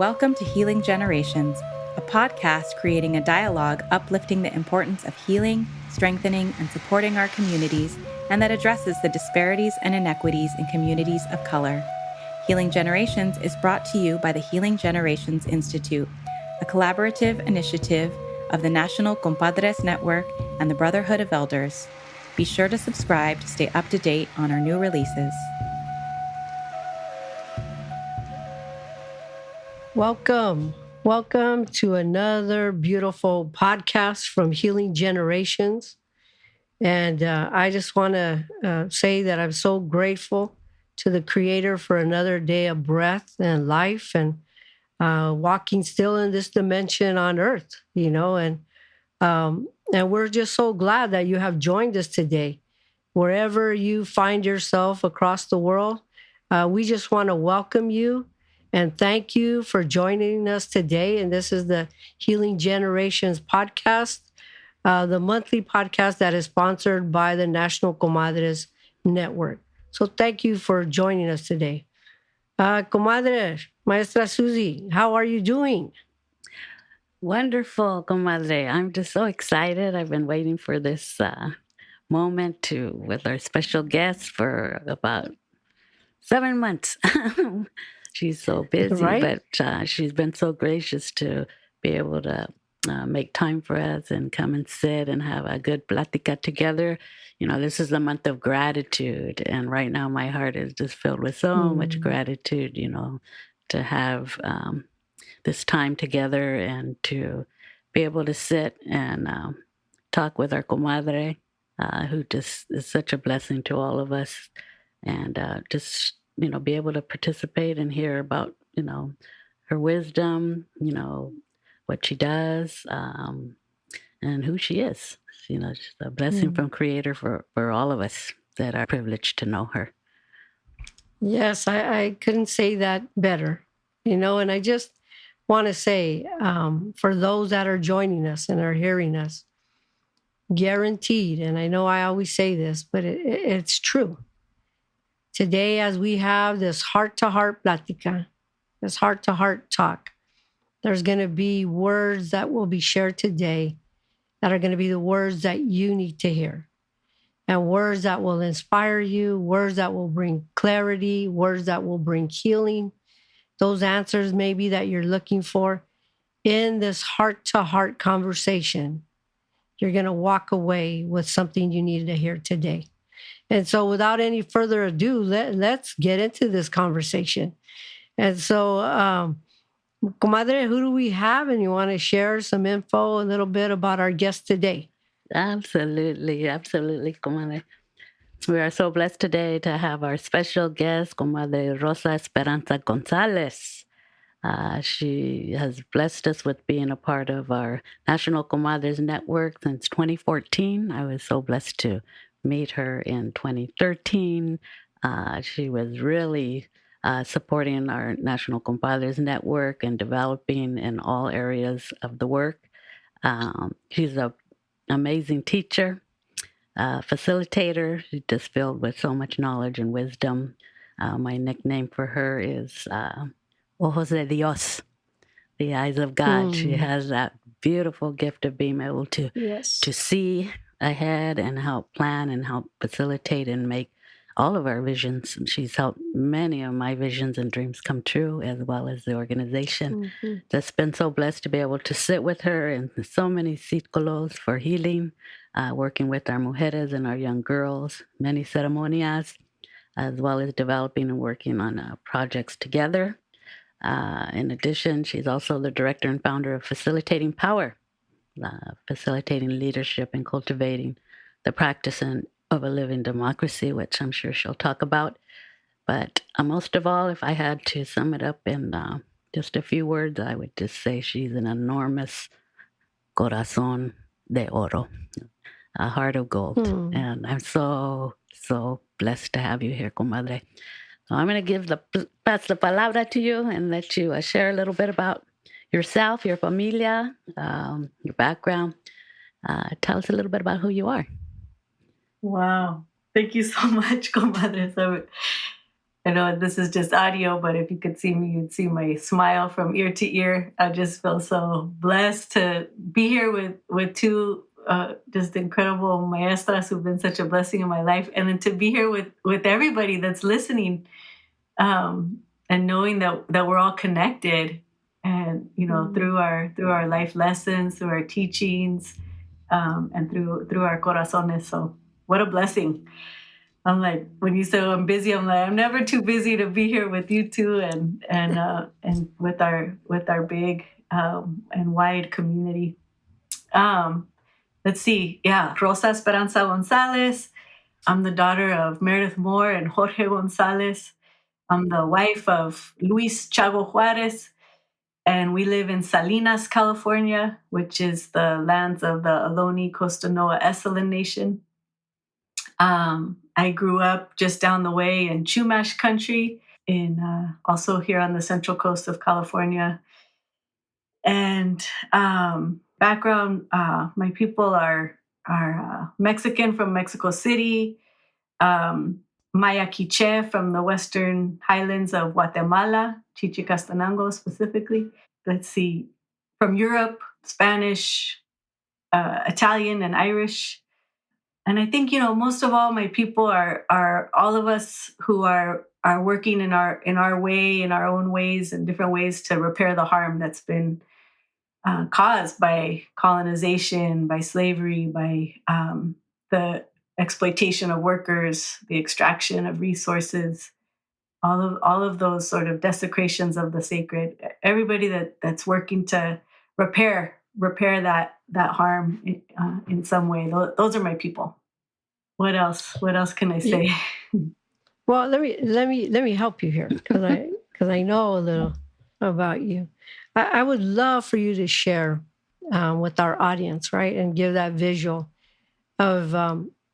Welcome to Healing Generations, a podcast creating a dialogue uplifting the importance of healing, strengthening, and supporting our communities, and that addresses the disparities and inequities in communities of color. Healing Generations is brought to you by the Healing Generations Institute, a collaborative initiative of the National Compadres Network and the Brotherhood of Elders. Be sure to subscribe to stay up to date on our new releases. Welcome to another beautiful podcast from Healing Generations. And I just want to say that I'm so grateful to the Creator for another day of breath and life and walking still in this dimension on Earth, and we're just so glad that you have joined us today. Wherever you find yourself across the world, we just want to welcome you and thank you for joining us today. And this is the Healing Generations podcast, the monthly podcast that is sponsored by the National Comadres Network. So thank you for joining us today. Comadre, Maestra Susie, how are you doing? Wonderful, comadre. I'm just so excited. I've been waiting for this moment with our special guest for about 7 months. She's so busy, Right? but she's been so gracious to be able to make time for us and come and sit and have a good plática together. You know, this is the month of gratitude, and right now my heart is just filled with so much gratitude, to have this time together and to be able to sit and talk with our comadre, who just is such a blessing to all of us, and just be able to participate and hear about her wisdom, what she does, and who she is. She's a blessing from Creator for all of us that are privileged to know her. Yes, I couldn't say that better, and I just want to say for those that are joining us and are hearing us, guaranteed, and I know I always say this, but it's true. Today, as we have this heart-to-heart plática, this heart-to-heart talk, there's going to be words that will be shared today that are going to be the words that you need to hear. And words that will inspire you, words that will bring clarity, words that will bring healing, those answers maybe that you're looking for in this heart-to-heart conversation. You're going to walk away with something you needed to hear today. And so without any further ado, let's get into this conversation. And so, Comadre, who do we have? And you want to share some info, a little bit about our guest today? Absolutely, comadre. We are so blessed today to have our special guest, Comadre Rosa Esperanza González. She has blessed us with being a part of our National Comadres Network since 2014. I was so blessed to meet her in 2013. She was really supporting our National Compadres Network and developing in all areas of the work. She's an amazing teacher, facilitator. She's just filled with so much knowledge and wisdom. My nickname for her is Ojos de Dios, the eyes of God. She has that beautiful gift of being able to see ahead and help plan and help facilitate and make all of our visions. She's helped many of my visions and dreams come true, as well as the organization. Just been so blessed to be able to sit with her in so many círculos for healing, working with our mujeres and our young girls, many ceremonias, as well as developing and working on projects together. In addition, she's also the director and founder of Facilitating Power, facilitating leadership and cultivating the practice of a living democracy, which I'm sure she'll talk about. But most of all, if I had to sum it up in just a few words, I would just say she's an enormous corazón de oro, a heart of gold. And I'm so, so blessed to have you here, comadre. So I'm going to pass the palabra to you and let you share a little bit about yourself, your familia, your background. Tell us a little bit about who you are. Wow. Thank you so much, comadre. So I know this is just audio, but if you could see me, you'd see my smile from ear to ear. I just feel so blessed to be here with two just incredible maestras who've been such a blessing in my life, and then to be here with everybody that's listening, and knowing that we're all connected, and through our life lessons, through our teachings, and through our corazones. So what a blessing. I'm like, when you say I'm busy, I'm like, I'm never too busy to be here with you two, and with our big and wide community. Let's see. Yeah, Rosa Esperanza González. I'm the daughter of Meredith Moore and Jorge González. I'm the wife of Luis Chago Juarez, and we live in Salinas, California, which is the lands of the Ohlone Costanoa Esselen Nation. I grew up just down the way in Chumash country, in also here on the central coast of California. And background, my people are Mexican from Mexico City, Maya Quiche from the western highlands of Guatemala, Chichicastenango specifically. Let's see, from Europe, Spanish, Italian, and Irish. And I think, most of all, my people are all of us who are working in our way, in our own ways and different ways to repair the harm that's been caused by colonization, by slavery, by the exploitation of workers, the extraction of resources, all of those sort of desecrations of the sacred. Everybody that's working to repair that harm in some way. Those are my people. What else? What else can I say? Well, let me help you here, because I know a little about you. I would love for you to share with our audience, right, and give that visual of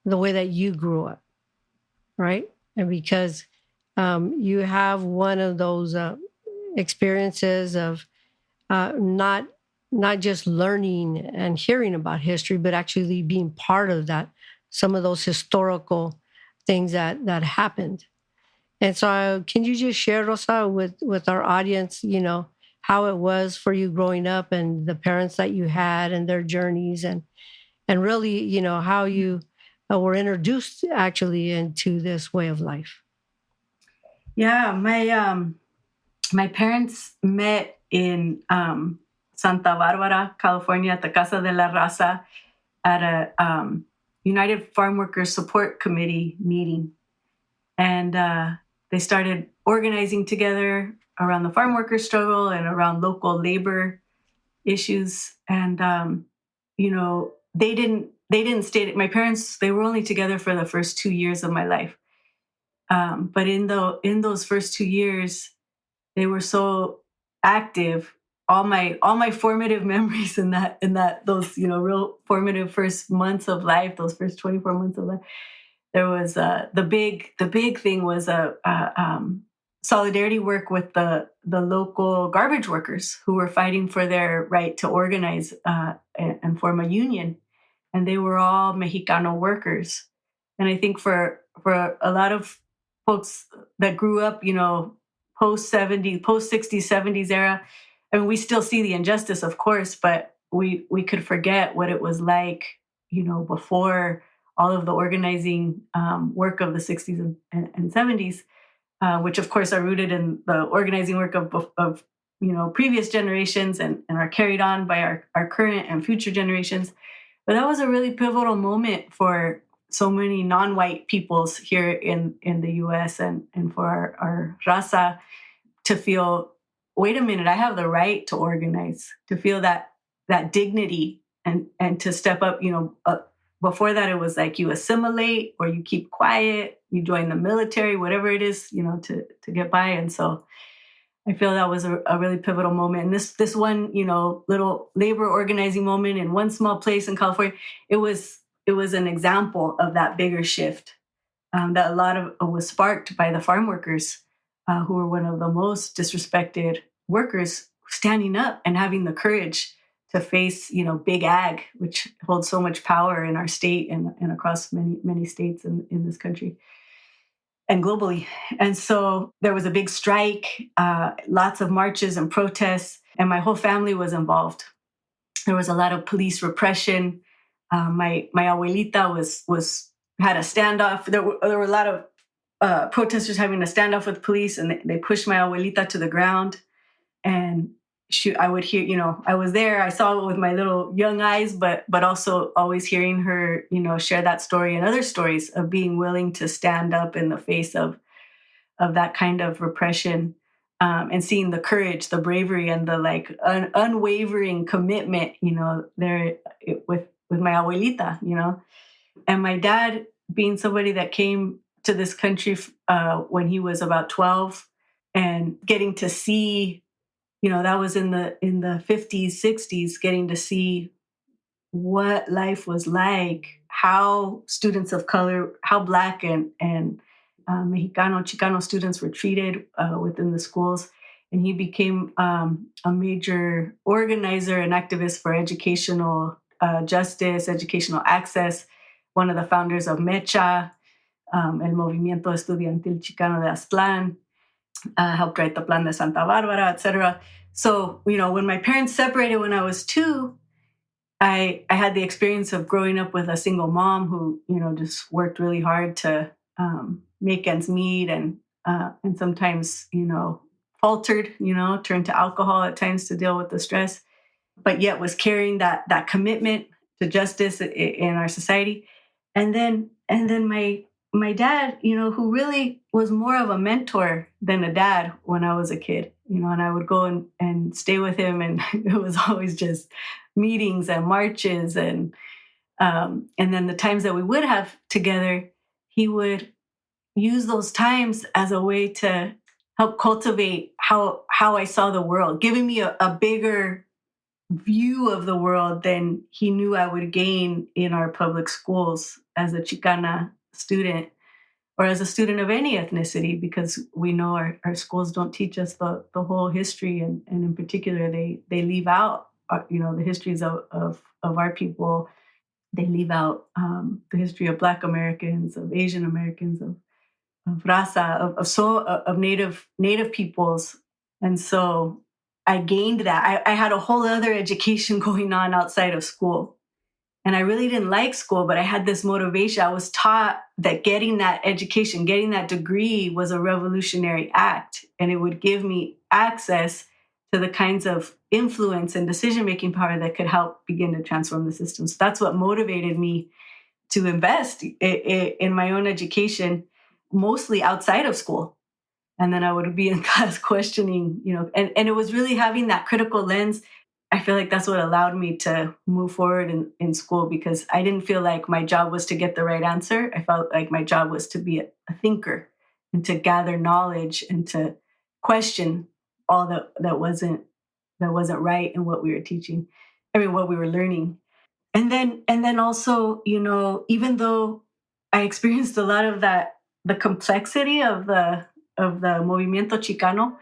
the way that you grew up, right, and because you have one of those experiences of not just learning and hearing about history, but actually being part of that, some of those historical things that happened. And so, can you just share, Rosa, with our audience, how it was for you growing up and the parents that you had and their journeys, and really, how you were introduced actually into this way of life? Yeah, my parents met in Santa Barbara, California, at the Casa de la Raza, at a United Farm Workers Support Committee meeting. And they started organizing together around the farm worker struggle and around local labor issues. And, they didn't stay. My parents, they were only together for the first 2 years of my life. But in those first 2 years, they were so active. All my formative memories in those real formative first months of life, those first 24 months of life, there was the big thing was a solidarity work with the local garbage workers who were fighting for their right to organize and form a union, and they were all Mexicano workers. And I think for a lot of folks that grew up, post 60s, 70s era, I mean, we still see the injustice, of course, but we could forget what it was like, before all of the organizing work of the 60s and 70s, which of course are rooted in the organizing work of previous generations and are carried on by our current and future generations. But that was a really pivotal moment for so many non-white peoples here in the U.S. and for our raza to feel, wait a minute, I have the right to organize, to feel that dignity and to step up. Before that, it was like you assimilate or you keep quiet, you join the military, whatever it is, to get by. And so I feel that was a really pivotal moment. And this one, little labor organizing moment in one small place in California, it was an example of that bigger shift that a lot of was sparked by the farm workers, who were one of the most disrespected workers, standing up and having the courage to face, big ag, which holds so much power in our state and across many, many states in this country. and globally. And so there was a big strike, lots of marches and protests, and my whole family was involved. There was a lot of police repression. My abuelita was had a standoff. There were a lot of protesters having a standoff with police, and they pushed my abuelita to the ground. And I would hear, I was there. I saw it with my little young eyes, but also always hearing her, share that story and other stories of being willing to stand up in the face of that kind of repression, and seeing the courage, the bravery, and the unwavering commitment, there with my abuelita, and my dad being somebody that came to this country when he was about 12, and getting to see, that was in the 50s, 60s, getting to see what life was like, how students of color, how Black and Mexicano, Chicano students were treated within the schools. And he became a major organizer and activist for educational justice, educational access, one of the founders of MECHA, El Movimiento Estudiantil Chicano de Aztlán, helped write the Plan de Santa Bárbara, etc. So, when my parents separated when I was 2, I had the experience of growing up with a single mom who, just worked really hard to make ends meet, and sometimes, faltered, turned to alcohol at times to deal with the stress, but yet was carrying that commitment to justice in our society. And then my dad, who really was more of a mentor than a dad when I was a kid, and I would go and stay with him, and it was always just meetings and marches, and then the times that we would have together, he would use those times as a way to help cultivate how I saw the world, giving me a bigger view of the world than he knew I would gain in our public schools as a Chicana student, or as a student of any ethnicity, because we know our schools don't teach us the whole history, and in particular, they leave out, the histories of our people. They leave out the history of Black Americans, of Asian Americans, of Raza, of native peoples. And so I gained that. I had a whole other education going on outside of school. And I really didn't like school, but I had this motivation. I was taught that getting that education, getting that degree was a revolutionary act, and it would give me access to the kinds of influence and decision-making power that could help begin to transform the system. So that's what motivated me to invest in my own education, mostly outside of school. And then I would be in class questioning, and it was really having that critical lens. I feel like that's what allowed me to move forward in school, because I didn't feel like my job was to get the right answer. I felt like my job was to be a thinker, and to gather knowledge, and to question all that wasn't right in what we were teaching. What we were learning. And then also, even though I experienced a lot of that, the complexity of the Movimiento Chicano,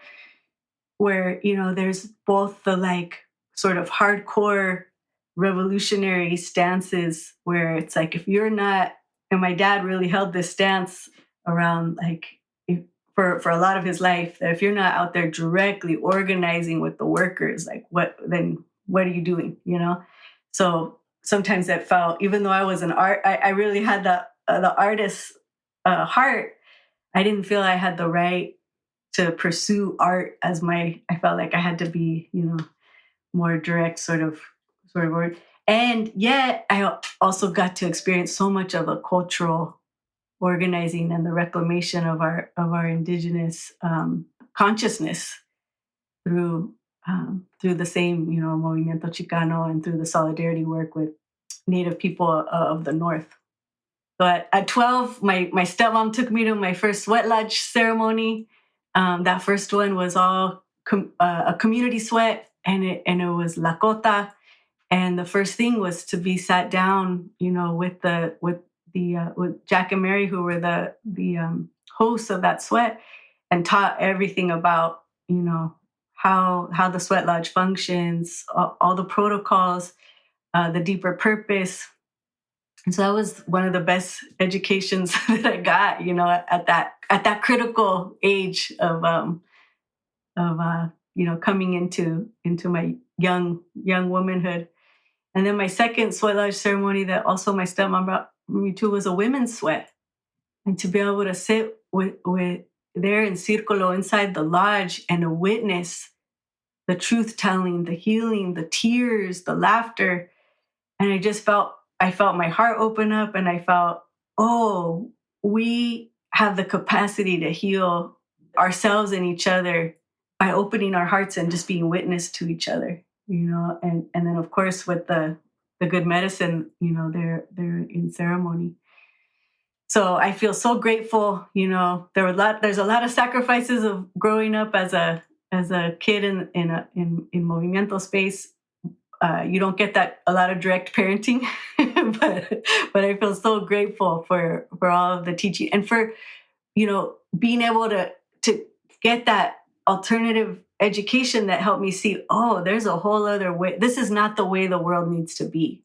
where, there's both the sort of hardcore revolutionary stances where it's like, if you're not, and my dad really held this stance around for a lot of his life, that if you're not out there directly organizing with the workers, what are you doing? So sometimes that felt, even though I was an I really had the artist's heart, I didn't feel I had the right to pursue art as I felt like I had to be, more direct sort of word. And yet I also got to experience so much of a cultural organizing and the reclamation of our indigenous consciousness through the same, Movimiento Chicano, and through the solidarity work with Native people of the North. But at 12, my stepmom took me to my first sweat lodge ceremony. That first one was all a community sweat, and it was Lakota. And the first thing was to be sat down, with Jack and Mary, who were the hosts of that sweat, and taught everything about, how the sweat lodge functions, all the protocols, the deeper purpose, And so that was one of the best educations that I got, at that critical age of coming into my young womanhood. And then my second sweat lodge ceremony that also my stepmom brought me to was a women's sweat. And to be able to sit with there in Círculo inside the lodge and to witness the truth telling, the healing, the tears, the laughter. And I felt my heart open up, and I felt, oh, we have the capacity to heal ourselves and each other by opening our hearts and just being witness to each other, and then of course with the good medicine, they're in ceremony. So I feel so grateful. There's a lot of sacrifices of growing up as a kid in movimiento space. You don't get that a lot of direct parenting, but I feel so grateful for all of the teaching and for being able to get that alternative education that helped me see, oh, there's a whole other way. This is not the way the world needs to be.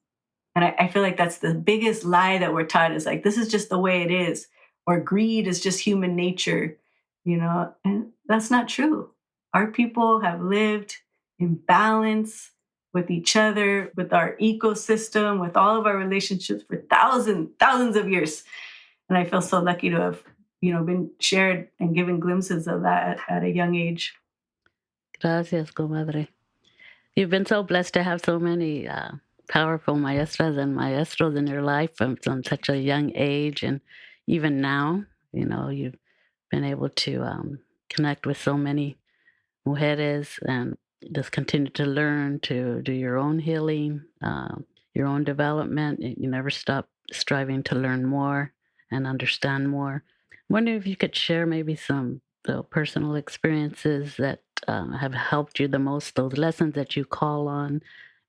And I feel like that's the biggest lie that we're taught, is like, this is just the way it is, or greed is just human nature, and that's not true. Our people have lived in balance with each other, with our ecosystem, with all of our relationships for thousands of years. And I feel so lucky to have, been shared and given glimpses of that at a young age. Gracias, comadre. You've been so blessed to have so many powerful maestras and maestros in your life from such a young age. And even now, you've been able to connect with so many mujeres and just continue to learn, to do your own healing, your own development. You never stop striving to learn more and understand more. I'm wondering if you could share maybe some personal experiences that have helped you the most, those lessons that you call on,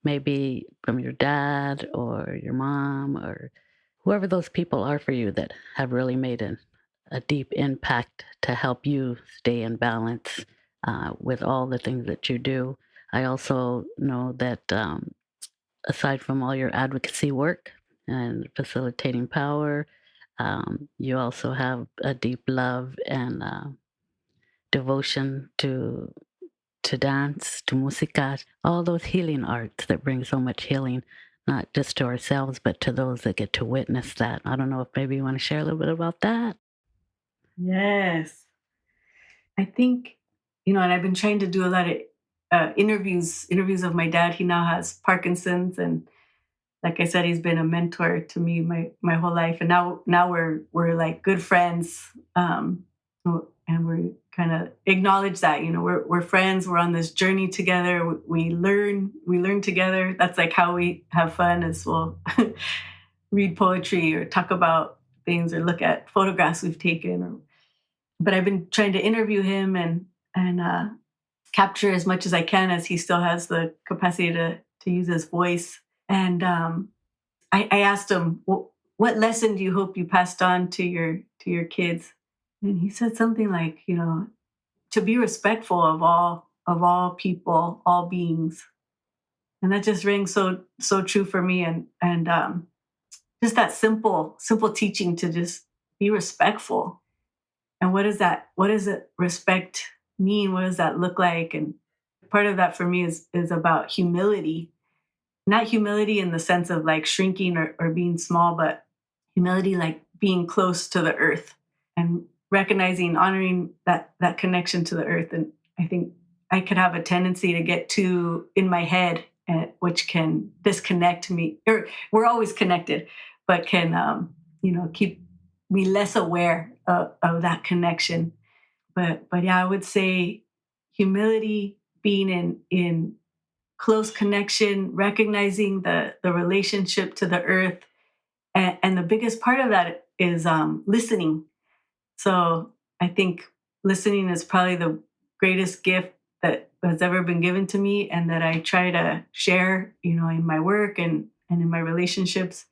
maybe from your dad or your mom or whoever those people are for you that have really made a deep impact to help you stay in balance with all the things that you do. I also know that aside from all your advocacy work and facilitating power, you also have a deep love and devotion to dance, to música, all those healing arts that bring so much healing, not just to ourselves, but to those that get to witness that. I don't know if maybe you want to share a little bit about that. Yes. I think, and I've been trying to do a lot of interviews of my dad. He now has Parkinson's, and like I said, he's been a mentor to me my whole life. And now we're like good friends. And we kind of acknowledge that, we're friends. We're on this journey together. We learn together. That's like how we have fun, as we'll read poetry or talk about things or look at photographs we've taken. But I've been trying to interview him and capture as much as I can, as he still has the capacity to use his voice. And I asked him, what lesson do you hope you passed on to your kids? And he said something like, to be respectful of all people, all beings. And that just rings so true for me. And just that simple teaching to just be respectful. And what does it respect mean? What does that look like? And part of that for me is about humility. Not humility in the sense of like shrinking or being small, but humility like being close to the earth and recognizing, honoring that connection to the earth. And I think I could have a tendency to get too in my head, which can disconnect me. Or we're always connected, but can keep me less aware of that connection. But yeah, I would say humility, being in close connection, recognizing the relationship to the earth. And the biggest part of that is listening. So I think listening is probably the greatest gift that has ever been given to me, and that I try to share, in my work and in my relationships.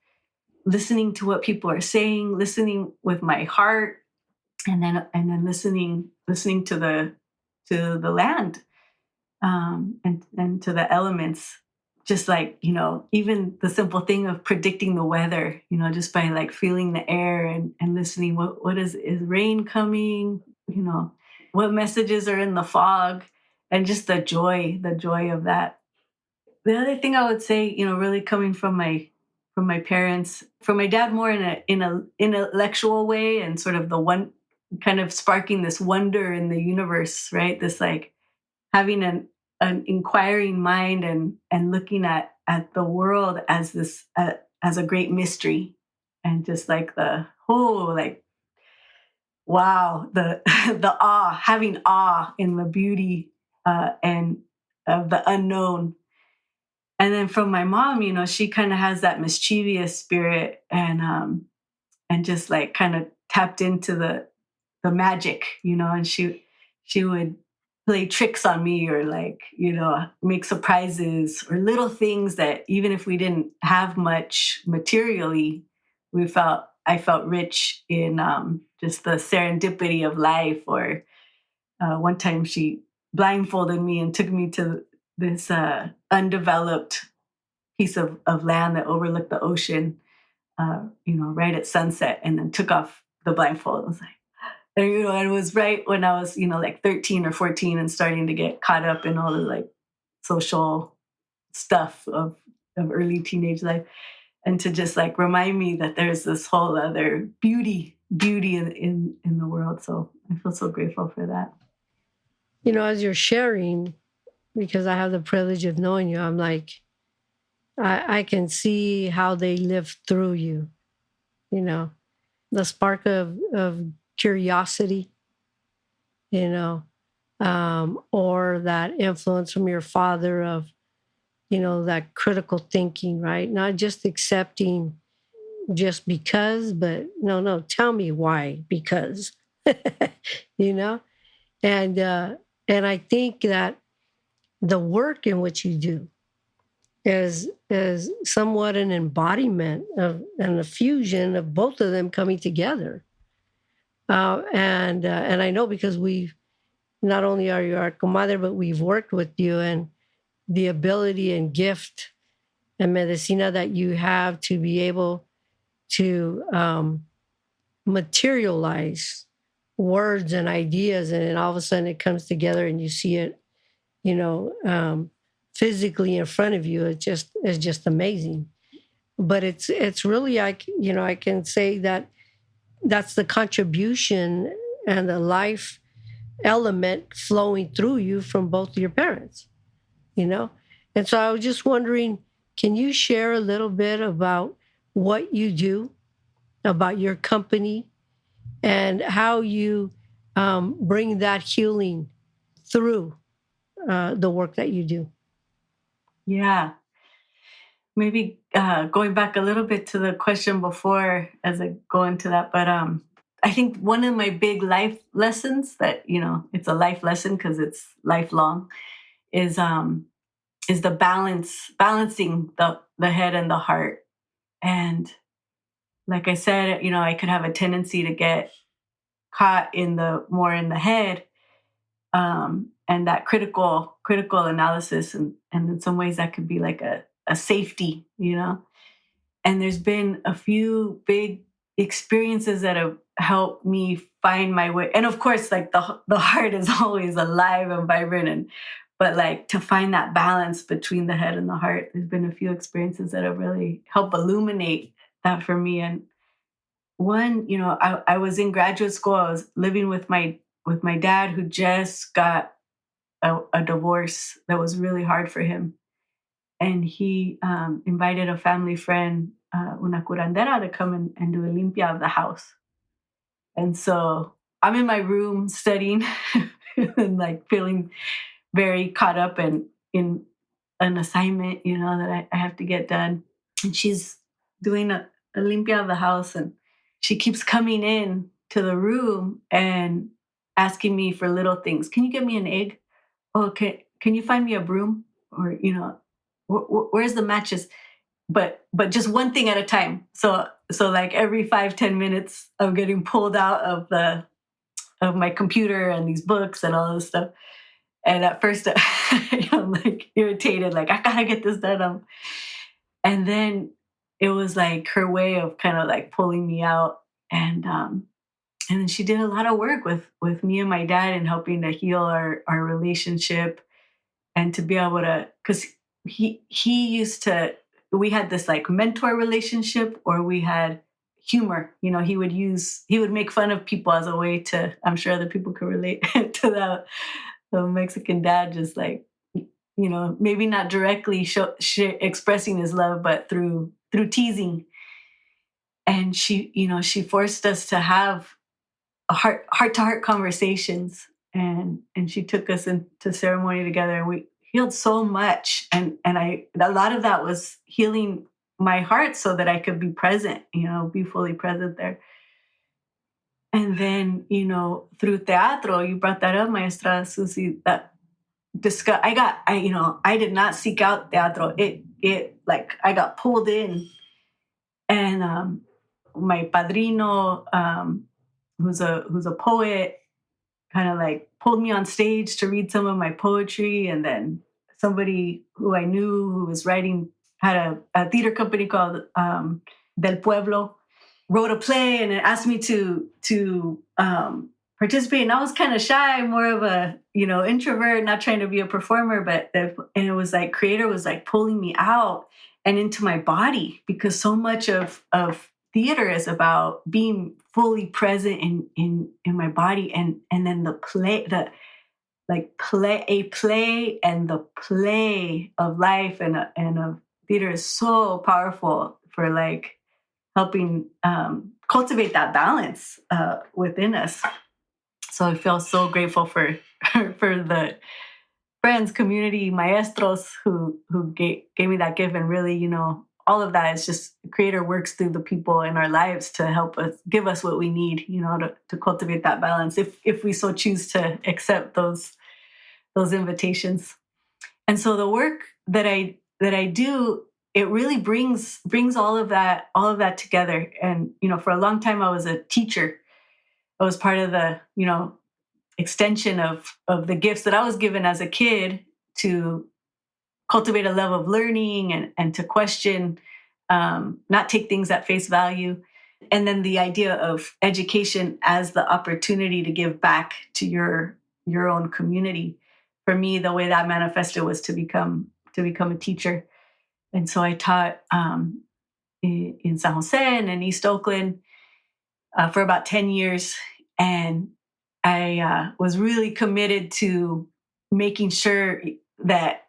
Listening to what people are saying, listening with my heart, and then listening to the land, and to the elements, just like, even the simple thing of predicting the weather, just by like feeling the air and listening, what is rain coming, what messages are in the fog, and just the joy of that. The other thing I would say, really coming from my parents, from my dad more in a intellectual way, and sort of the one kind of sparking this wonder in the universe, right? This like having an inquiring mind and looking at the world as this as a great mystery, and just like the whole like wow, the the awe, having awe in the beauty and of the unknown. And then from my mom, she kind of has that mischievous spirit, and just like kind of tapped into the magic, and she would play tricks on me, or like, make surprises or little things that even if we didn't have much materially, I felt rich in just the serendipity of life. Or one time she blindfolded me and took me to this undeveloped piece of land that overlooked the ocean, right at sunset, and then took off the blindfold. I was like, and it was right when I was, like 13 or 14 and starting to get caught up in all the like social stuff of early teenage life. And to just like remind me that there's this whole other beauty in the world. So I feel so grateful for that. As you're sharing, because I have the privilege of knowing you, I'm like, I can see how they live through you, the spark of curiosity, or that influence from your father of, that critical thinking, right? Not just accepting just because, but no, tell me why, because, and I think that the work in which you do is somewhat an embodiment of and a fusion of both of them coming together. And I know because we've not only are you our comadre, but we've worked with you, and the ability and gift and medicina that you have to be able to materialize words and ideas, and then all of a sudden it comes together and you see it, physically in front of you. It's just amazing. But it's really, I can say that that's the contribution and the life element flowing through you from both your parents, And so I was just wondering, can you share a little bit about what you do, about your company, and how you bring that healing through the work that you do? Yeah. Maybe going back a little bit to the question before as I go into that, but I think one of my big life lessons that, it's a life lesson because it's lifelong, is the balancing the head and the heart. And like I said, I could have a tendency to get caught in the head, and that critical analysis, and in some ways that could be like a safety, And there's been a few big experiences that have helped me find my way. And of course, like the heart is always alive and vibrant, but like to find that balance between the head and the heart, there's been a few experiences that have really helped illuminate that for me. And one, I was in graduate school. I was living with my dad, who just got a divorce that was really hard for him. And he invited a family friend, una curandera, to come and do a limpia of the house. And so I'm in my room studying and like feeling very caught up in an assignment, that I have to get done. And she's doing a limpia of the house, and she keeps coming in to the room and asking me for little things. Can you get me an egg? Oh, can you find me a broom? Or, where's the matches? But just one thing at a time. So like every 5-10 minutes, I'm getting pulled out of my computer and these books and all this stuff. And at first, I'm like irritated, like, I gotta get this done. And then it was like her way of kind of like pulling me out. And then she did a lot of work with me and my dad and helping to heal our relationship and to be able to, because he used to, we had this like mentor relationship, or we had humor. He would make fun of people as a way to, I'm sure other people could relate to the Mexican dad, just like, maybe not directly expressing his love, but through teasing. And she forced us to have heart to heart conversations, and she took us into ceremony together, and we healed so much. And a lot of that was healing my heart so that I could be present, be fully present there. And then, through teatro, you brought that up, Maestra Susie, that I did not seek out teatro. It like I got pulled in, and my padrino, who's a poet, kind of like pulled me on stage to read some of my poetry. And then somebody who I knew who was writing, had a theater company called Del Pueblo, wrote a play and it asked me to participate. And I was kind of shy, more of a, introvert, not trying to be a performer, and it was like creator was like pulling me out and into my body, because so much of theater is about being fully present in my body, and then the play and the play of life and of theater is so powerful for like helping cultivate that balance within us. So I feel so grateful for the friends, community, maestros who gave me that gift. And really, all of that is just creator works through the people in our lives to help us, give us what we need, to cultivate that balance, if we so choose to accept those invitations. And so the work that I do, it really brings all of that together. And for a long time I was a teacher. I was part of the extension of the gifts that I was given as a kid, to cultivate a love of learning and to question, not take things at face value. And then the idea of education as the opportunity to give back to your own community. For me, the way that manifested was to become a teacher. And so I taught in San Jose and in East Oakland for about 10 years. And I was really committed to making sure that,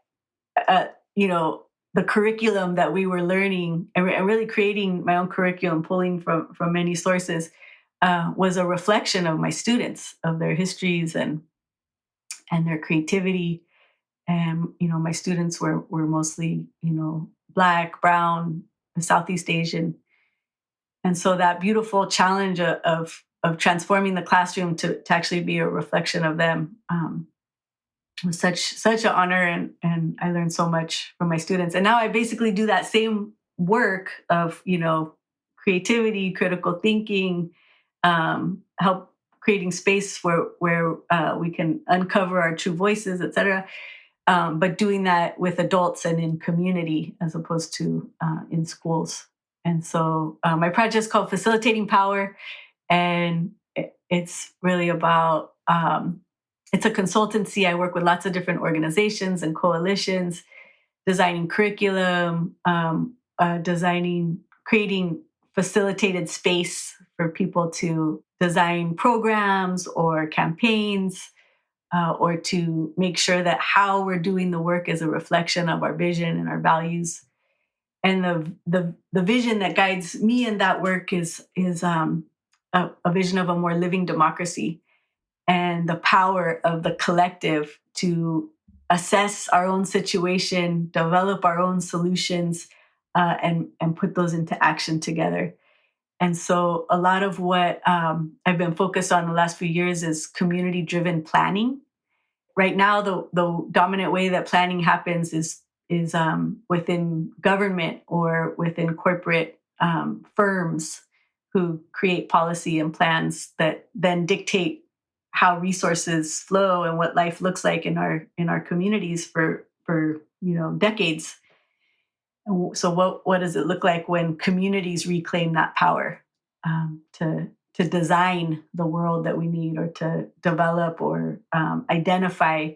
the curriculum that we were learning, and really creating my own curriculum, pulling from many sources, was a reflection of my students, of their histories and their creativity. And, my students were mostly, Black, brown, Southeast Asian. And so that beautiful challenge of transforming the classroom to actually be a reflection of them was such an honor, and I learned so much from my students. And now I basically do that same work of creativity, critical thinking, help creating space where we can uncover our true voices, etc. But doing that with adults and in community as opposed to in schools. And so my project is called Facilitating Power, and it's really about, it's a consultancy. I work with lots of different organizations and coalitions, designing curriculum, creating facilitated space for people to design programs or campaigns, or to make sure that how we're doing the work is a reflection of our vision and our values. And the vision that guides me in that work is a vision of a more living democracy, and the power of the collective to assess our own situation, develop our own solutions, and put those into action together. And so a lot of what I've been focused on the last few years is community-driven planning. Right now, the dominant way that planning happens is within government or within corporate firms who create policy and plans that then dictate how resources flow and what life looks like in our communities for decades. So what does it look like when communities reclaim that power to design the world that we need, or to develop or identify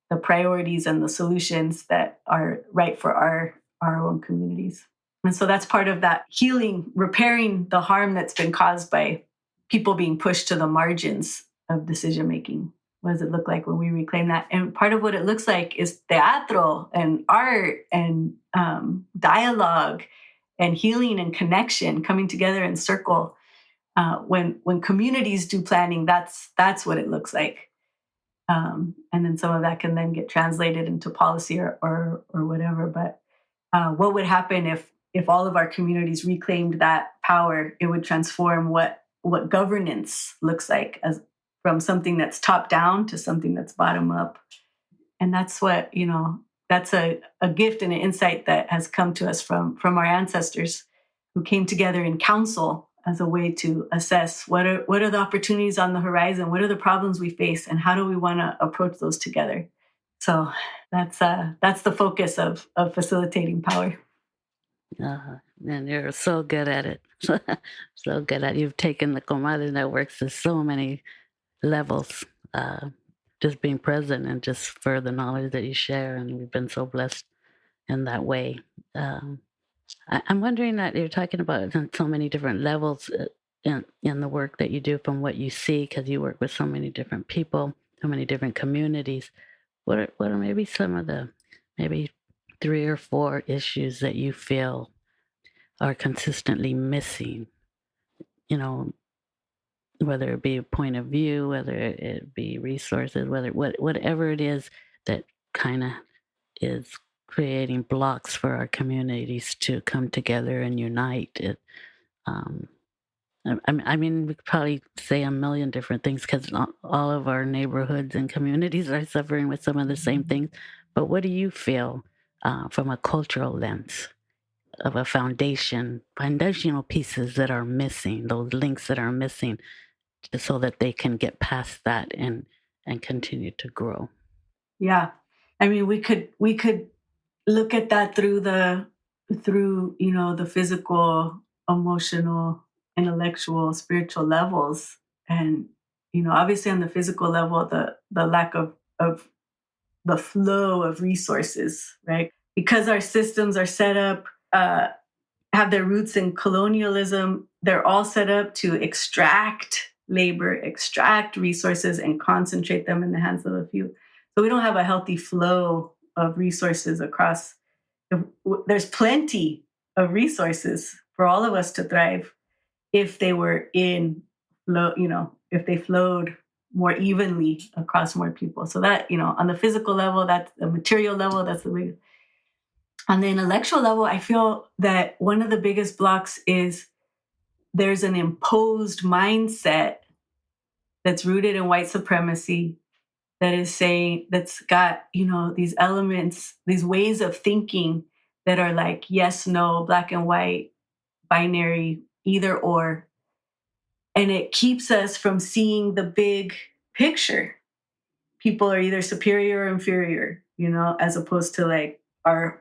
the priorities and the solutions that are right for our own communities? And so that's part of that healing, repairing the harm that's been caused by people being pushed to the margins of decision making. What does it look like when we reclaim that? And part of what it looks like is teatro and art and dialogue and healing and connection coming together in circle. When communities do planning, that's what it looks like. And then some of that can then get translated into policy or whatever. But what would happen if all of our communities reclaimed that power? It would transform what governance looks like, as from something that's top down to something that's bottom up. And that's what, that's a gift and an insight that has come to us from our ancestors, who came together in council as a way to assess what are the opportunities on the horizon, what are the problems we face, and how do we want to approach those together. So that's the focus of facilitating power. And you're so good at it. So good at it. You've taken the Comadre networks to so many levels, just being present and just for the knowledge that you share. And we've been so blessed in that way. I'm wondering that you're talking about so many different levels in the work that you do, from what you see, because you work with so many different people, so many different communities. What are maybe some of the maybe 3 or 4 issues that you feel are consistently missing? Whether it be a point of view, whether it be resources, whatever it is that kind of is creating blocks for our communities to come together and unite. I mean, we could probably say a million different things, because all of our neighborhoods and communities are suffering with some of the same things. But what do you feel from a cultural lens of a foundational pieces that are missing, those links that are missing, so that they can get past that and continue to grow? Yeah. I mean, we could look at that through the physical, emotional, intellectual, spiritual levels. And obviously on the physical level, the lack of the flow of resources, right? Because our systems are set up, have their roots in colonialism. They're all set up to extract labor, extract resources, and concentrate them in the hands of a few. So we don't have a healthy flow of resources across. There's plenty of resources for all of us to thrive if they were in flow, if they flowed more evenly across more people. So that, on the physical level, that's the material level, that's the way. On the intellectual level, I feel that one of the biggest blocks is there's an imposed mindset that's rooted in white supremacy, that's got, these elements, these ways of thinking that are like yes, no, black and white, binary, either or. And it keeps us from seeing the big picture. People are either superior or inferior, as opposed to like our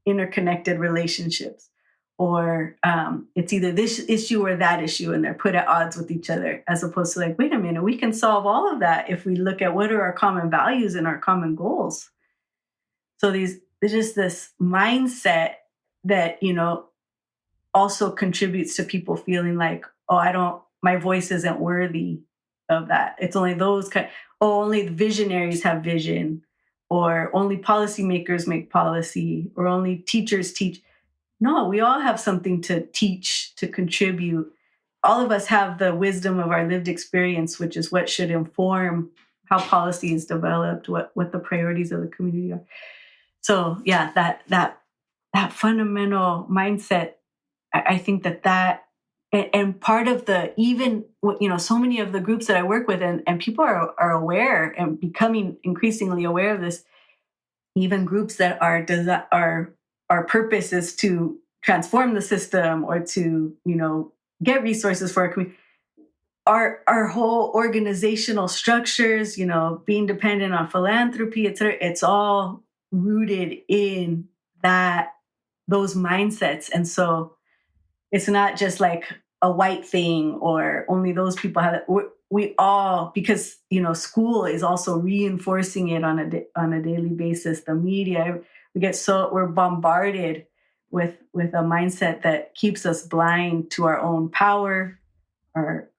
interconnected relationships. Or it's either this issue or that issue, and they're put at odds with each other, as opposed to like, wait a minute, we can solve all of that if we look at what are our common values and our common goals. So there's just this mindset that, also contributes to people feeling like, my voice isn't worthy of that. It's only only the visionaries have vision, or only policymakers make policy, or only teachers teach. No, we all have something to teach, to contribute. All of us have the wisdom of our lived experience, which is what should inform how policy is developed, what the priorities of the community are. So yeah, that fundamental mindset, I think that and part of so many of the groups that I work with, and people are aware and becoming increasingly aware of this, even groups that our purpose is to transform the system or to, get resources for our community. our whole organizational structures, being dependent on philanthropy, etc., it's all rooted in those mindsets. And so it's not just like a white thing or only those people have it. We all, because school is also reinforcing it on a daily basis. The media, we're bombarded with a mindset that keeps us blind to our own power, our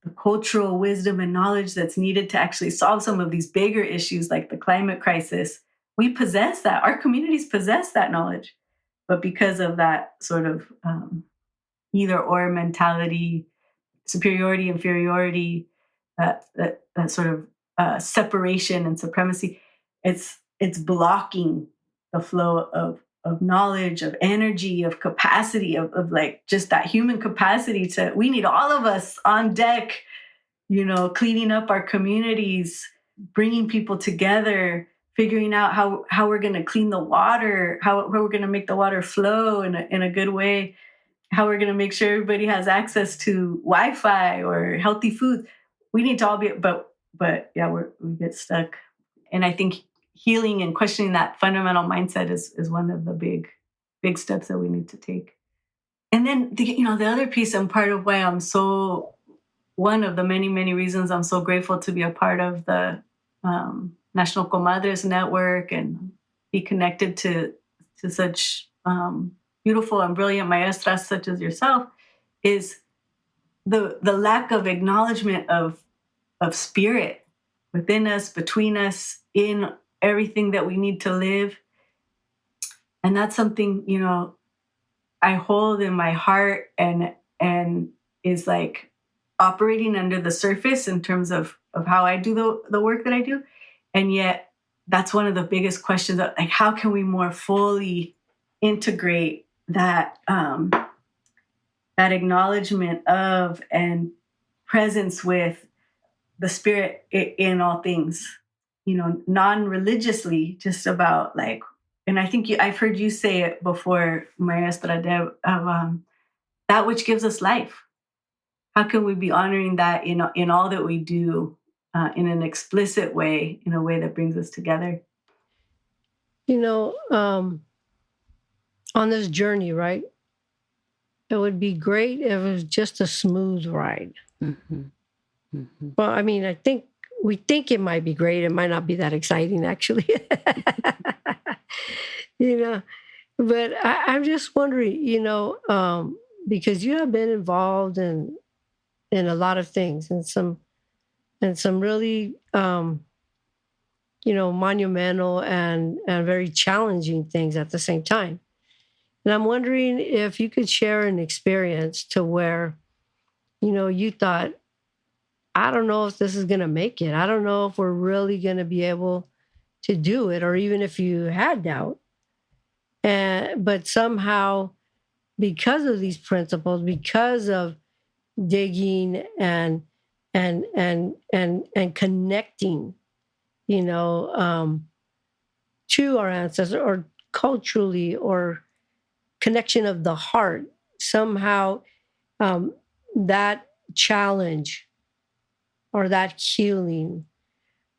the cultural wisdom and knowledge that's needed to actually solve some of these bigger issues like the climate crisis. We possess that. Our communities possess that knowledge, but because of that sort of either or mentality, superiority, inferiority, that sort of separation and supremacy, it's blocking the flow of knowledge, of energy, of capacity, of like just that human capacity we need all of us on deck, cleaning up our communities, bringing people together, figuring out how we're going to clean the water, how we're going to make the water flow in a good way, how we're going to make sure everybody has access to Wi-Fi or healthy food. We need to all but yeah, we get stuck. And I think healing and questioning that fundamental mindset is one of the big steps that we need to take. And then the other piece, and part of why one of the many, many reasons I'm so grateful to be a part of the National Comadres Network and be connected to such beautiful and brilliant maestras such as yourself, is the lack of acknowledgement of spirit within us, between us, in everything that we need to live. And that's something, I hold in my heart and is like operating under the surface in terms of how I do the work that I do. And yet that's one of the biggest questions, like, how can we more fully integrate that acknowledgement of and presence with the spirit in all things, non-religiously, just about like, and I think I've heard you say it before, Maestra Deb, of that which gives us life. How can we be honoring that in all that we do, in an explicit way, in a way that brings us together? On this journey, right? It would be great if it was just a smooth ride. Mm-hmm. Mm-hmm. Well, I mean, we think it might be great. It might not be that exciting, actually. But I'm just wondering, because you have been involved in a lot of things and some really, monumental and very challenging things at the same time. And I'm wondering if you could share an experience to where, you thought, I don't know if this is going to make it. I don't know if we're really going to be able to do it, or even if you had doubt. But somehow, because of these principles, because of digging and connecting, to our ancestors, or culturally, or connection of the heart, somehow that challenge or that healing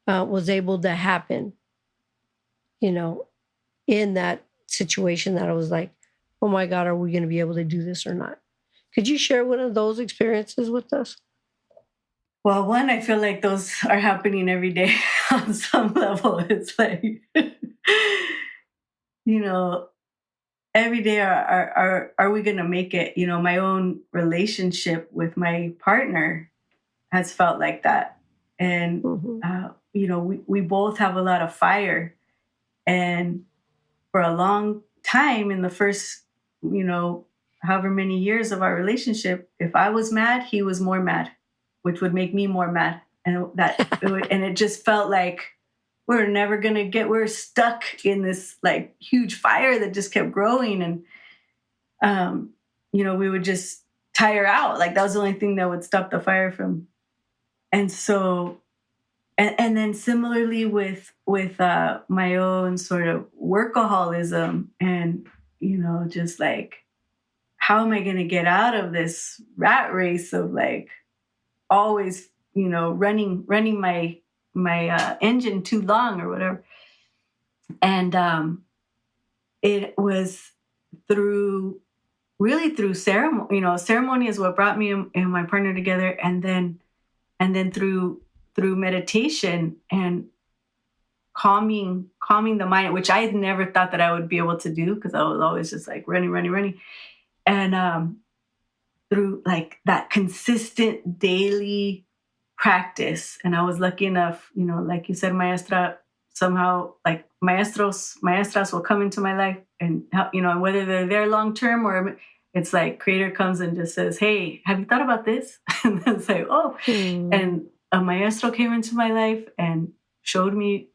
was able to happen, in that situation that I was like, oh my God, are we going to be able to do this or not? Could you share one of those experiences with us? Well, one, I feel like those are happening every day on some level. It's like, every day are we going to make it? My own relationship with my partner has felt like that. And, we both have a lot of fire. And for a long time in the first, however many years of our relationship, if I was mad, he was more mad, which would make me more mad. And and it just felt like we're stuck in this like huge fire that just kept growing. And, we would just tire out. Like that was the only thing that would stop the fire from. And so, and then similarly with my own sort of workaholism and, just like how am I going to get out of this rat race of like always, running my engine too long or whatever. And it was through ceremony. Ceremony is what brought me and my partner together, and then through meditation and calming the mind, which I had never thought that I would be able to do, because I was always just like running, and through like that consistent daily practice. And I was lucky enough, like you said, maestra, somehow like maestras will come into my life and help, and whether they're there long term or it's like creator comes and just says, hey, have you thought about this? And then say, oh. And a maestro came into my life and showed me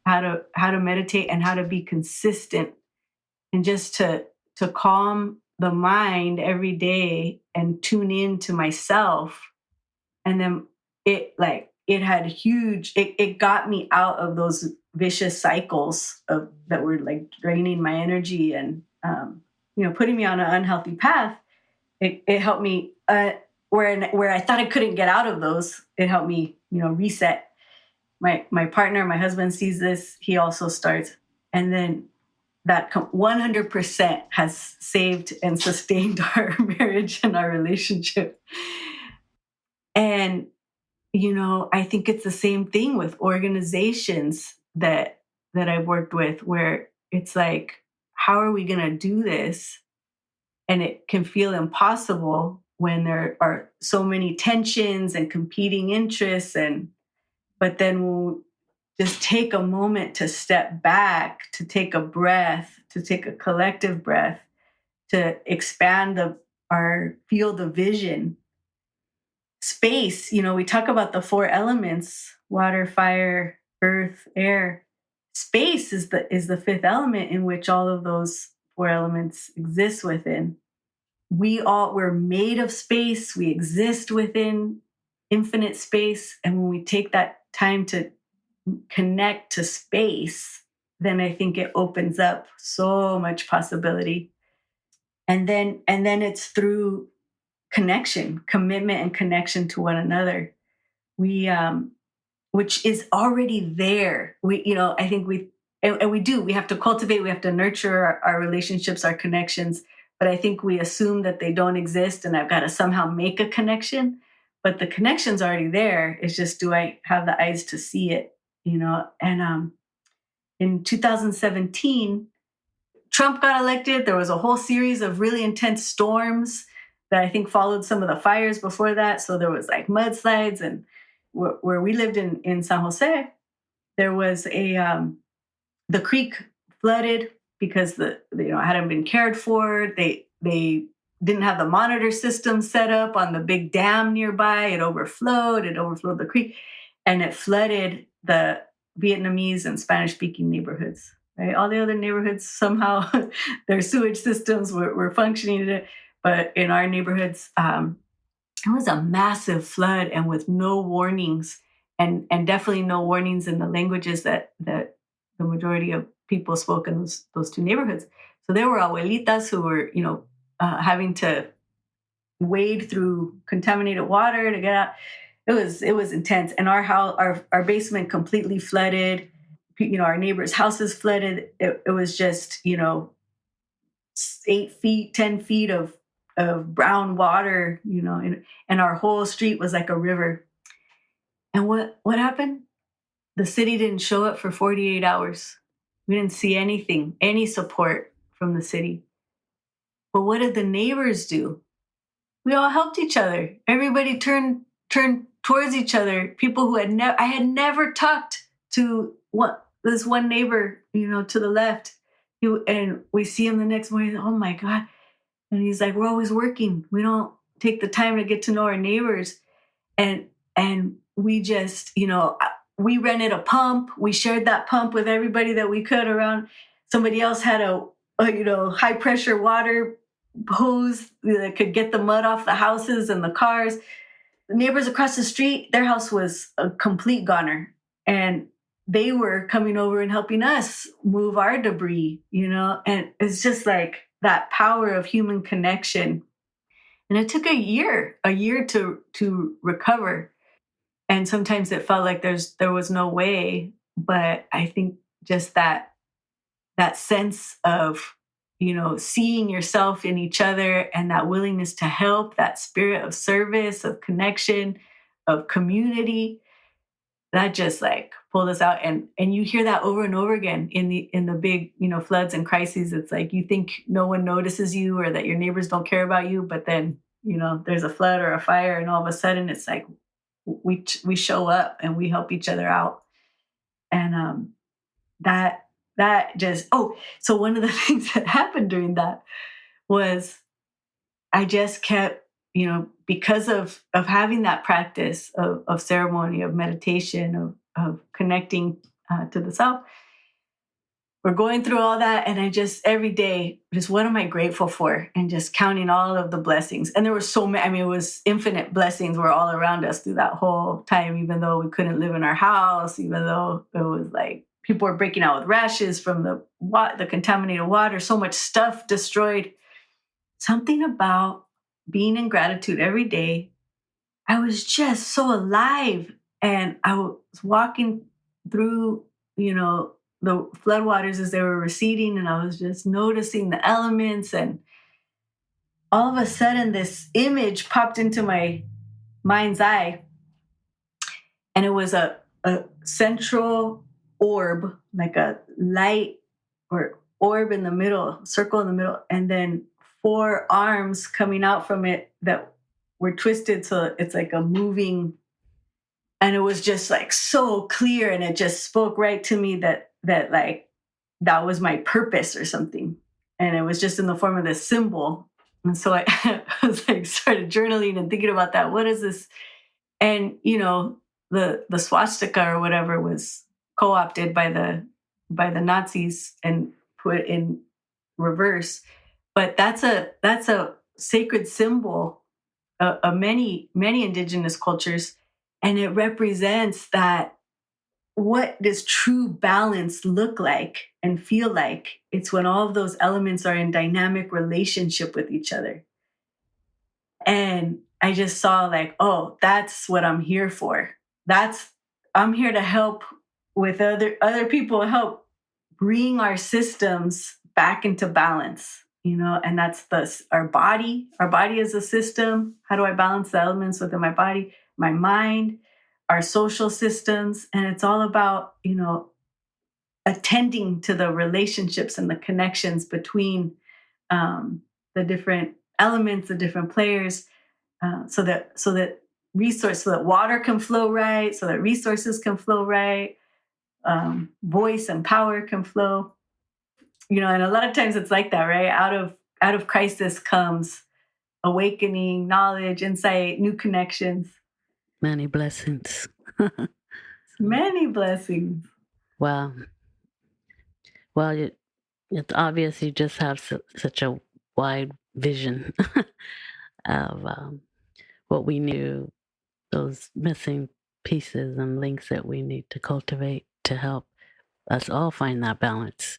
how to meditate and how to be consistent, and just to calm the mind every day and tune in to myself. And then it got me out of those vicious cycles that were like draining my energy and putting me on an unhealthy path. It helped me where I thought I couldn't get out of those. It helped me reset. My partner, my husband, sees this. He also starts, and then that 100% has saved and sustained our marriage and our relationship. And I think it's the same thing with organizations that I've worked with, where it's like, how are we going to do this? And it can feel impossible when there are so many tensions and competing interests. But then we'll just take a moment to step back, to take a breath, to take a collective breath, to expand our field of vision. Space, we talk about the 4 elements: water, fire, earth, air. Space is the 5th element in which all of those 4 elements exist within. We're made of space. We exist within infinite space. And when we take that time to connect to space, then I think it opens up so much possibility. And then it's through connection, commitment, and connection to one another. We, which is already there. I think we have to cultivate, we have to nurture our relationships, our connections. But I think we assume that they don't exist and I've got to somehow make a connection. But the connection's already there. It's just, do I have the eyes to see it? And in 2017, Trump got elected. There was a whole series of really intense storms that I think followed some of the fires before that. So there was like mudslides, and where we lived in San Jose, there was the creek flooded because it hadn't been cared for. They didn't have the monitor system set up on the big dam nearby. It overflowed the creek, and it flooded the Vietnamese and Spanish-speaking neighborhoods. Right, all the other neighborhoods somehow their sewage systems were functioning, but in our neighborhoods, it was a massive flood, and with no warnings, and definitely no warnings in the languages that the majority of people spoke in those 2 neighborhoods. So there were abuelitas who were, having to wade through contaminated water to get out. It was intense, and our basement completely flooded. Our neighbors' houses flooded. It was just 8 feet, 10 feet of brown water, and our whole street was like a river. And what happened? The city didn't show up for 48 hours. We didn't see anything, any support from the city. But what did the neighbors do? We all helped each other. Everybody turned towards each other. People who I had never talked to. This one neighbor, to the left, and we see him the next morning. Oh my God. And he's like, we're always working. We don't take the time to get to know our neighbors. And we just, we rented a pump. We shared that pump with everybody that we could around. Somebody else had a high pressure water hose that could get the mud off the houses and the cars. The neighbors across the street, their house was a complete goner. And they were coming over and helping us move our debris, and it's just like, that power of human connection. And it took a year to recover. And sometimes it felt like there was no way. But I think just that sense of, seeing yourself in each other and that willingness to help, that spirit of service, of connection, of community, that just like pulled us out. And you hear that over and over again in the big, floods and crises. It's like you think no one notices you or that your neighbors don't care about you, but then, there's a flood or a fire, and all of a sudden it's like we show up and we help each other out. And that just so one of the things that happened during that was I just kept, because of having that practice of ceremony, of meditation, of connecting to the self. We're going through all that, and I just every day, just what am I grateful for, and just counting all of the blessings. And there were so many. I mean, it was infinite blessings were all around us through that whole time. Even though we couldn't live in our house, even though it was like people were breaking out with rashes from the contaminated water, so much stuff destroyed. Something about being in gratitude every day. I was just so alive, and I was walking through, the floodwaters as they were receding, and I was just noticing the elements, and all of a sudden this image popped into my mind's eye, and it was a central orb, like a light or orb in the middle, circle in the middle, and then 4 arms coming out from it that were twisted so it's like a moving. And it was just like so clear, and it just spoke right to me that like that was my purpose or something. And it was just in the form of this symbol. And so I was like started journaling and thinking about that. What is this? And the swastika or whatever was co-opted by the Nazis and put in reverse. But that's a sacred symbol of many indigenous cultures. And it represents that what does true balance look like and feel like? It's when all of those elements are in dynamic relationship with each other. And I just saw like, oh, that's what I'm here for. I'm here to help with other people, help bring our systems back into balance, and that's our body. Our body is a system. How do I balance the elements within my body, my mind, our social systems? And it's all about, attending to the relationships and the connections between the different elements, the different players, so that water can flow right, so that resources can flow right, voice and power can flow. And a lot of times it's like that, right? Out of crisis comes awakening, knowledge, insight, new connections. Many blessings. Many blessings. Wow. Well, it's obvious you just have such a wide vision of what we knew, those missing pieces and links that we need to cultivate to help us all find that balance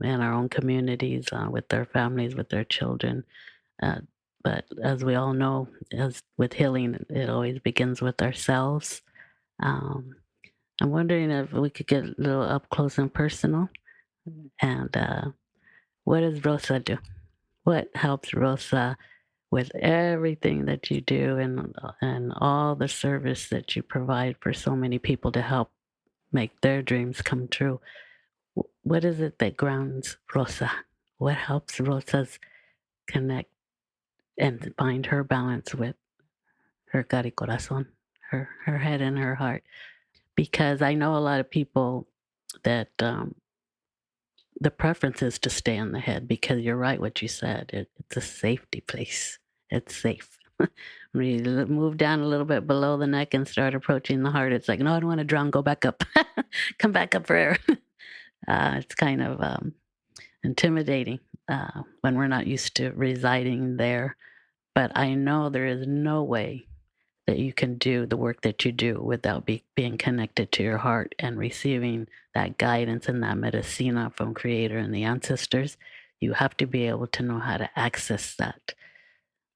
in our own communities, with their families, with their children. But as we all know, as with healing, it always begins with ourselves. Um, I'm wondering if we could get a little up close and personal. And what does Rosa do? What helps Rosa with everything that you do and all the service that you provide for so many people to help make their dreams come true? What is it that grounds Rosa? What helps Rosa's connect and find her balance with her cari corazón, her head and her heart? Because I know a lot of people that the preference is to stay on the head, because you're right what you said. It's a safety place. It's safe. When you move down a little bit below the neck and start approaching the heart, it's like, no, I don't want to drown. Go back up. Come back up for air. It's kind of intimidating when we're not used to residing there. But I know there is no way that you can do the work that you do without being connected to your heart and receiving that guidance and that medicina from Creator and the ancestors. you have to be able to know how to access that.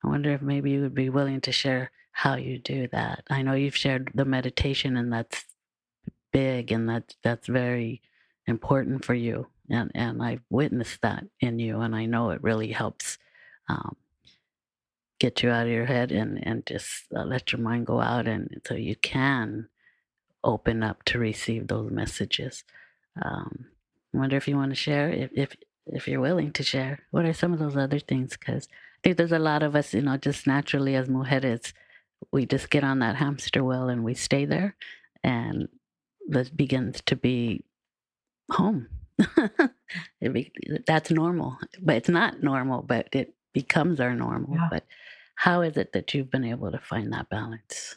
I wonder if maybe you would be willing to share how you do that. I know you've shared the meditation, and that's big, and that's very important for you. And I've witnessed that in you, and I know it really helps um, get you out of your head and just let your mind go out, and so you can open up to receive those messages. Um, I wonder if you want to share, if you're willing to share, what are some of those other things? Because I think there's a lot of us, just naturally as mujeres, we just get on that hamster wheel and we stay there, and that begins to be home. That's normal, but it's not normal, but it becomes our normal. Yeah. But how is it that you've been able to find that balance?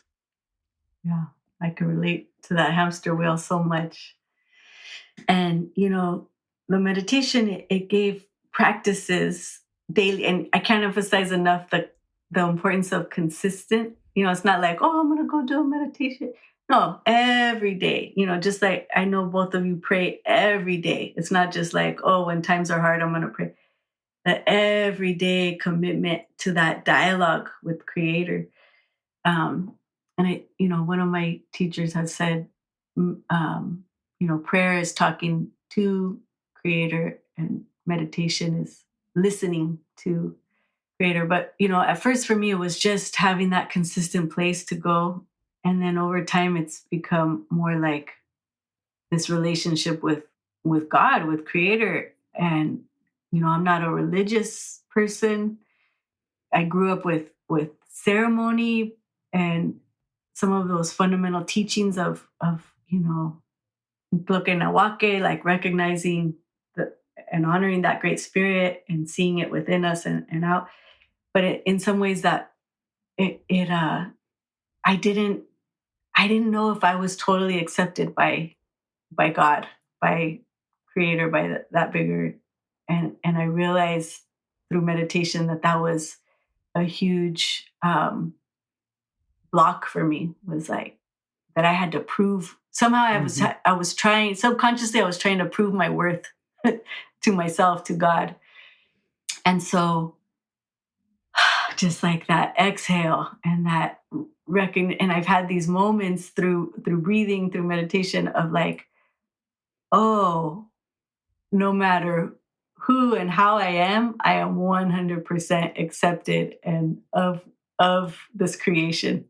Yeah, I can relate to that hamster wheel so much. And, the meditation, it gave practices daily. And I can't emphasize enough the importance of consistent. It's not like, oh, I'm going to go do a meditation. No, every day, just like I know both of you pray every day. It's not just like, oh, when times are hard, I'm going to pray. The everyday commitment to that dialogue with Creator. And one of my teachers has said, prayer is talking to Creator, and meditation is listening to Creator. But, at first for me, it was just having that consistent place to go. And then over time, it's become more like this relationship with God, with Creator. And, I'm not a religious person. I grew up with ceremony and some of those fundamental teachings of Tlokenawake, like recognizing and honoring that great spirit and seeing it within us and out. But in some ways that I didn't know if I was totally accepted by God, by Creator, by that bigger. And I realized through meditation that was a huge block for me, was like that I had to prove somehow. I was trying subconsciously. I was trying to prove my worth to myself, to God, and so just like that exhale and that and I've had these moments through breathing, through meditation, of like, oh, no matter who and how I am 100% accepted and of this creation.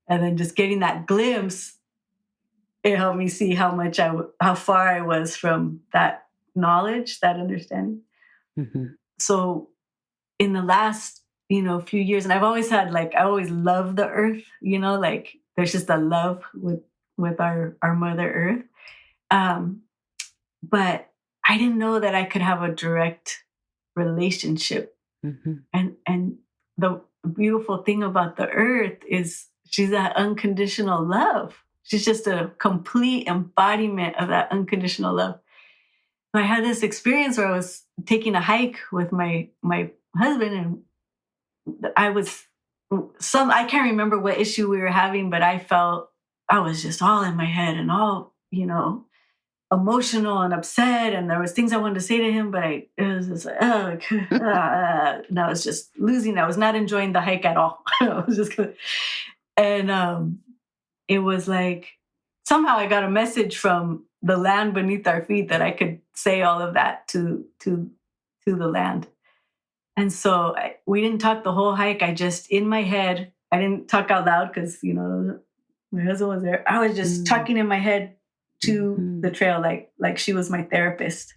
And then just getting that glimpse, it helped me see how far I was from that knowledge, that understanding. Mm-hmm. So in the last, few years, and I've always had, like, I always loved the earth, like there's just a love with our Mother Earth. But I didn't know that I could have a direct relationship. Mm-hmm. And the beautiful thing about the earth is she's that unconditional love. She's just a complete embodiment of that unconditional love. So I had this experience where I was taking a hike with my husband, and I can't remember what issue we were having, but I felt I was just all in my head and all, emotional and upset, and there was things I wanted to say to him, but it was just like, and I was just losing. I was not enjoying the hike at all. I was just and it was like somehow I got a message from the land beneath our feet that I could say all of that to the land. And so we didn't talk the whole hike. I just, in my head, I didn't talk out loud because my husband was there. I was just talking in my head to the trail, like she was my therapist.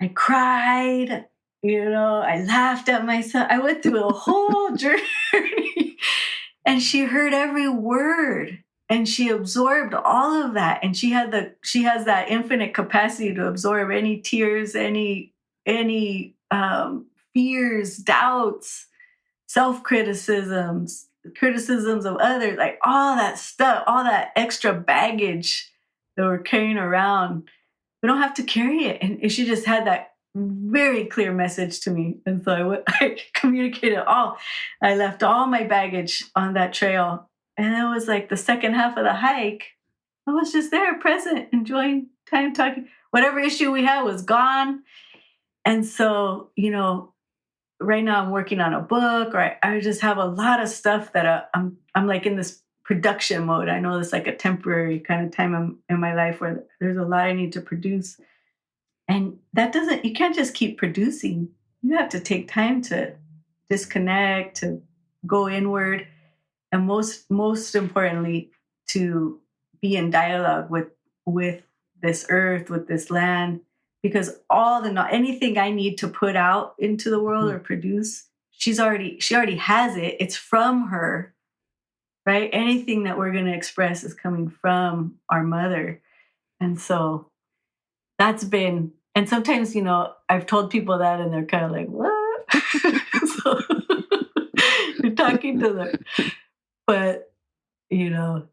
I cried, I laughed at myself. I went through a whole journey, and she heard every word, and she absorbed all of that. And she has that infinite capacity to absorb any tears, any fears, doubts, self-criticisms, criticisms of others, like all that stuff, all that extra baggage that we're carrying around. We don't have to carry it. And she just had that very clear message to me. And so I communicated all. I left all my baggage on that trail. And it was like the second half of the hike, I was just there, present, enjoying time, talking. Whatever issue we had was gone. And so, right now I'm working on a book, or I just have a lot of stuff that I'm like in this production mode. I know it's like a temporary kind of time in my life where there's a lot I need to produce. And you can't just keep producing. You have to take time to disconnect, to go inward, and most importantly, to be in dialogue with this earth, with this land, because anything I need to put out into the world or produce, she already has it. It's from her, right? Anything that we're going to express is coming from our mother. And so that's been, and sometimes, I've told people that and they're kind of like, what? So you're talking to them. But,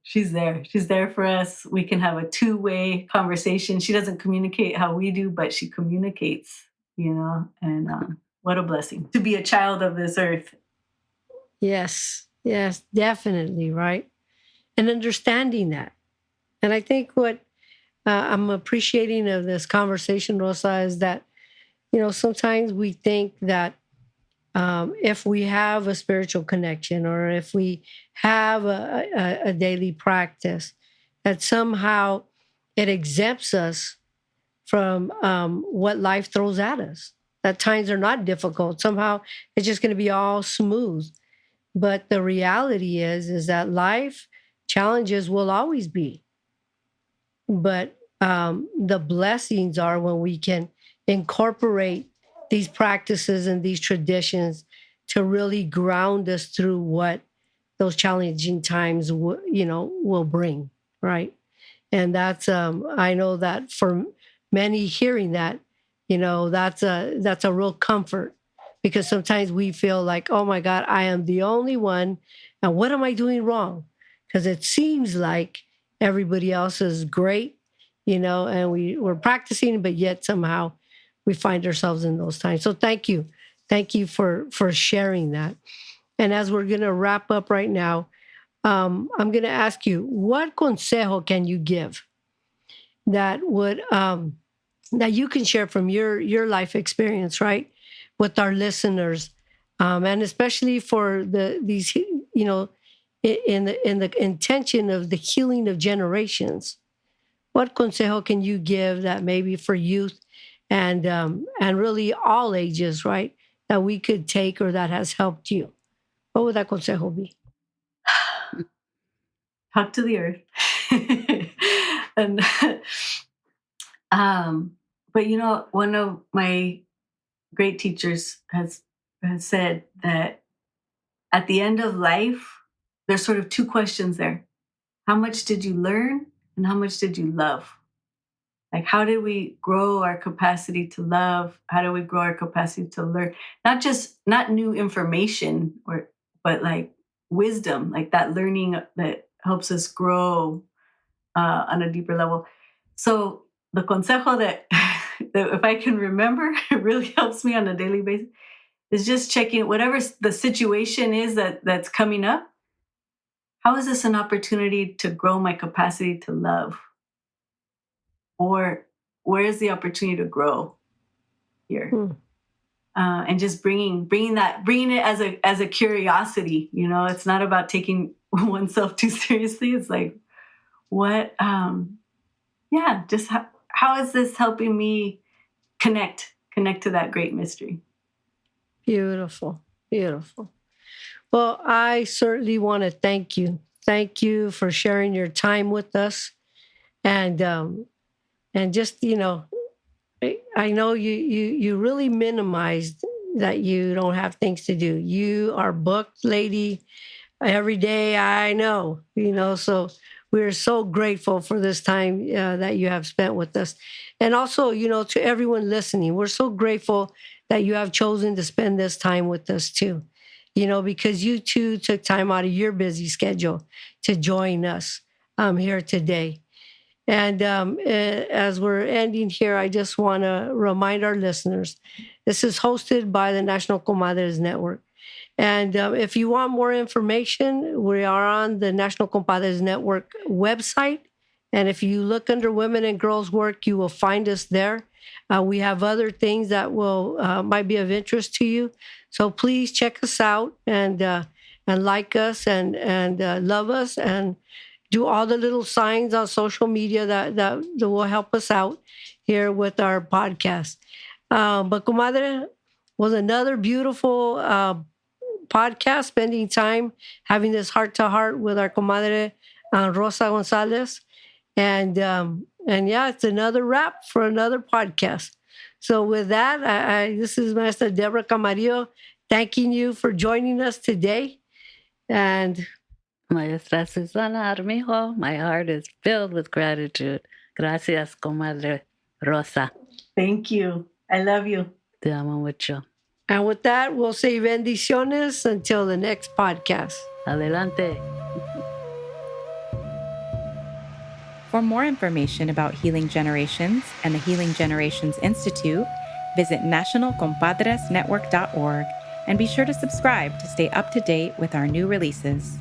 she's there. She's there for us. We can have a two-way conversation. She doesn't communicate how we do, but she communicates, and what a blessing to be a child of this earth. Yes, definitely, right? And understanding that. And I think what I'm appreciating of this conversation, Rosa, is that, sometimes we think that if we have a spiritual connection or if we have a daily practice, that somehow it exempts us from what life throws at us. That times are not difficult. Somehow it's just going to be all smooth. But the reality is that life challenges will always be. But the blessings are when we can incorporate these practices and these traditions to really ground us through what those challenging times, will bring, right? And that's I know that for many hearing that, that's a real comfort, because sometimes we feel like, oh my God, I am the only one, and what am I doing wrong? Because it seems like everybody else is great, and we're practicing, but yet somehow we find ourselves in those times. So thank you for sharing that. And as we're going to wrap up right now, I'm going to ask you, what consejo can you give that would that you can share from your life experience, right, with our listeners, and especially for these, in the intention of the healing of generations. What consejo can you give that maybe for youth and really all ages, right, that we could take or that has helped you? What would that consejo be? Talk to the earth. And but one of my great teachers has said that at the end of life, there's sort of two questions there. How much did you learn and how much did you love? Like, how did we grow our capacity to love? How do we grow our capacity to learn? Not new information, but like wisdom, like that learning that helps us grow on a deeper level. So the consejo that if I can remember, it really helps me on a daily basis, is just checking whatever the situation is that's coming up. How is this an opportunity to grow my capacity to love? Or where is the opportunity to grow here? And just bringing it as a curiosity. It's not about taking oneself too seriously. It's like, what? Just how is this helping me connect to that great mystery? Beautiful. Well, I certainly want to thank you. Thank you for sharing your time with us, and just I know you really minimized that you don't have things to do. You are booked, lady, every day. I know, so we're so grateful for this time that you have spent with us. And also, to everyone listening, we're so grateful that you have chosen to spend this time with us too, because you too took time out of your busy schedule to join us here today. And as we're ending here, I just want to remind our listeners, this is hosted by the National Comadres Network. And if you want more information, we are on the National Compadres Network website And if you look under Women and Girls Work, you will find us there. We have other things that will might be of interest to you. So please check us out and like us and love us and do all the little signs on social media that will help us out here with our podcast. But Comadre was another beautiful podcast, spending time having this heart-to-heart with our Comadre Rosa González. And yeah, it's another wrap for another podcast. So with that, this is Maestra Deborah Camarillo thanking you for joining us today. And Maestra Susana Armijo, my heart is filled with gratitude. Gracias, Comadre Rosa. Thank you. I love you. Te amo mucho. And with that, we'll say bendiciones until the next podcast. Adelante. For more information about Healing Generations and the Healing Generations Institute, visit nationalcompadresnetwork.org and be sure to subscribe to stay up to date with our new releases.